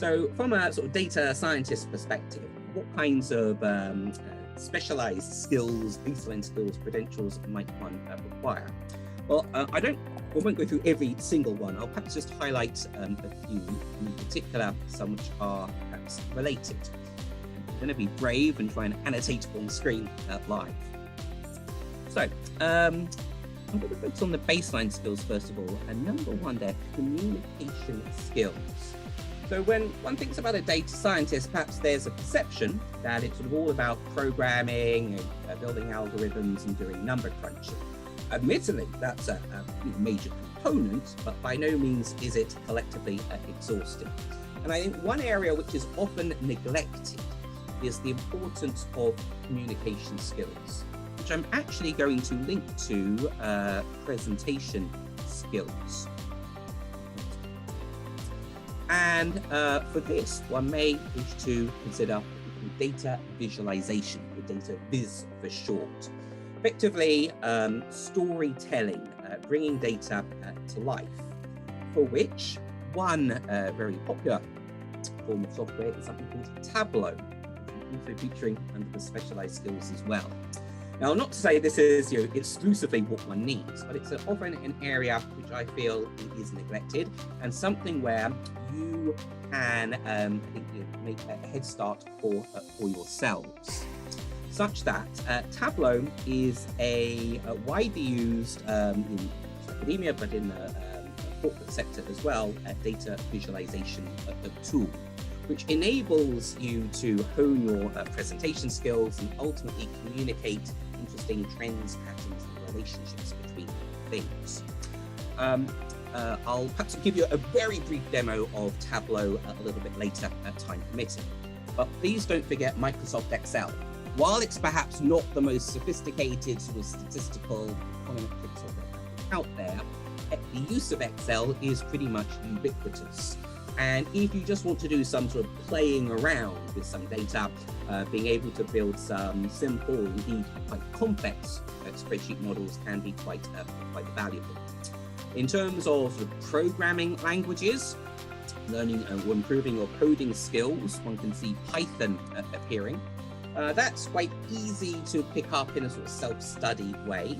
So from a sort of data scientist perspective, what kinds of specialized skills, baseline skills, credentials might one require? Well, I won't go through every single one. I'll perhaps just highlight a few, in particular some which are perhaps related. I'm going to be brave and try and annotate on screen live. So I'm going to focus on the baseline skills first of all, and number one, they're communication skills. So when one thinks about a data scientist, perhaps there's a perception that it's sort of all about programming and building algorithms and doing number crunching. Admittedly, that's a major component, but by no means is it collectively exhausting. And I think one area which is often neglected is the importance of communication skills, which I'm actually going to link to presentation skills. And for this, one may wish to consider data visualization, or data viz for short. Effectively, storytelling, bringing data to life, for which one very popular form of software is something called Tableau, also featuring under the specialized skills as well. Now, not to say this is exclusively what one needs, but it's often an area which I feel is neglected, and something where you can make a head start for yourselves. Such that Tableau is a widely used in academia, but in the corporate sector as well, data visualization tool, which enables you to hone your presentation skills and ultimately communicate interesting trends, patterns, and relationships between things. I'll perhaps give you a very brief demo of Tableau a little bit later, time permitting. But please don't forget Microsoft Excel. While it's perhaps not the most sophisticated sort of statistical econometrics out there, the use of Excel is pretty much ubiquitous. And if you just want to do some sort of playing around with some data, being able to build some simple, indeed quite complex spreadsheet models can be quite valuable. In terms of the programming languages, learning or improving your coding skills, one can see Python appearing. That's quite easy to pick up in a sort of self-study way,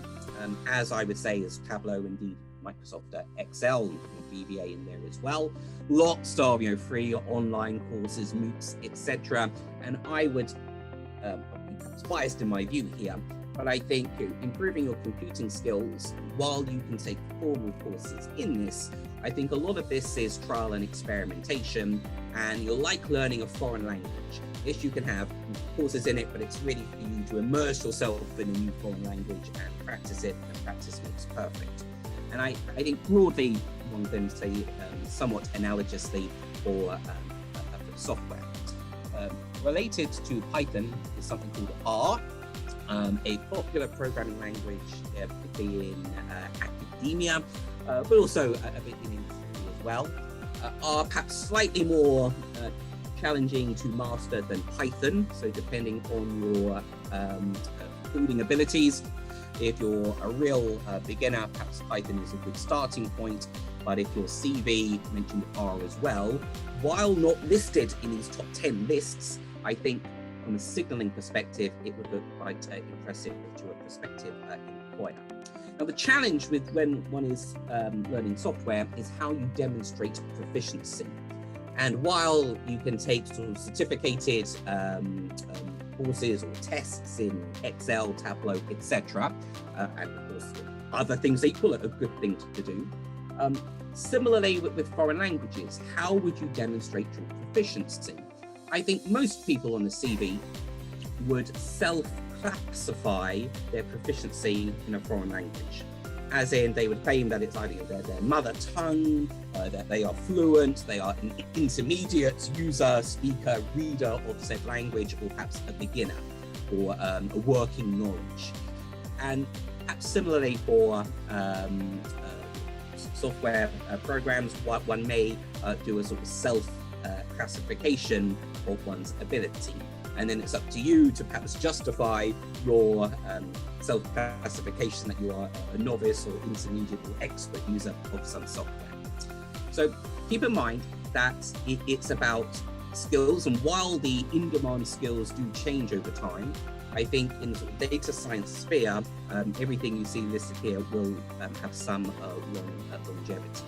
as I would say is Tableau, indeed Microsoft Excel, VBA in there as well. Lots of free online courses, MOOCs, etc. And I would, it's biased in my view here, but I think improving your computing skills while you can take formal courses in this, I think a lot of this is trial and experimentation, and you'll like learning a foreign language. Yes, you can have courses in it, but it's really for you to immerse yourself in a new foreign language and practice it, and practice makes perfect. And I think broadly, one can say somewhat analogously for software. Related to Python is something called R, a popular programming language, particularly in academia, but also a bit in industry as well. R perhaps slightly more challenging to master than Python, so depending on your coding abilities. If you're a real beginner, perhaps Python is a good starting point, but if your CV mentioned R as well, while not listed in these top 10 lists, I think from a signaling perspective, it would look quite impressive to a prospective employer. Now, the challenge with when one is learning software is how you demonstrate proficiency. And while you can take sort of certificated courses or tests in Excel, Tableau, etc., and of course other things equal, a good thing to do. Similarly with foreign languages, how would you demonstrate your proficiency? I think most people on the CV would self-classify their proficiency in a foreign language, as in they would claim that it's either their mother tongue, that they are fluent, they are an intermediate user, speaker, reader of said language, or perhaps a beginner, or a working knowledge. And perhaps similarly for software programs, one may do a sort of self-classification of one's ability. And then it's up to you to perhaps justify your self-classification that you are a novice or intermediate or expert user of some software. So keep in mind, that it's about skills, and while the in-demand skills do change over time, I think in the sort of data science sphere, everything you see listed here will have some longevity.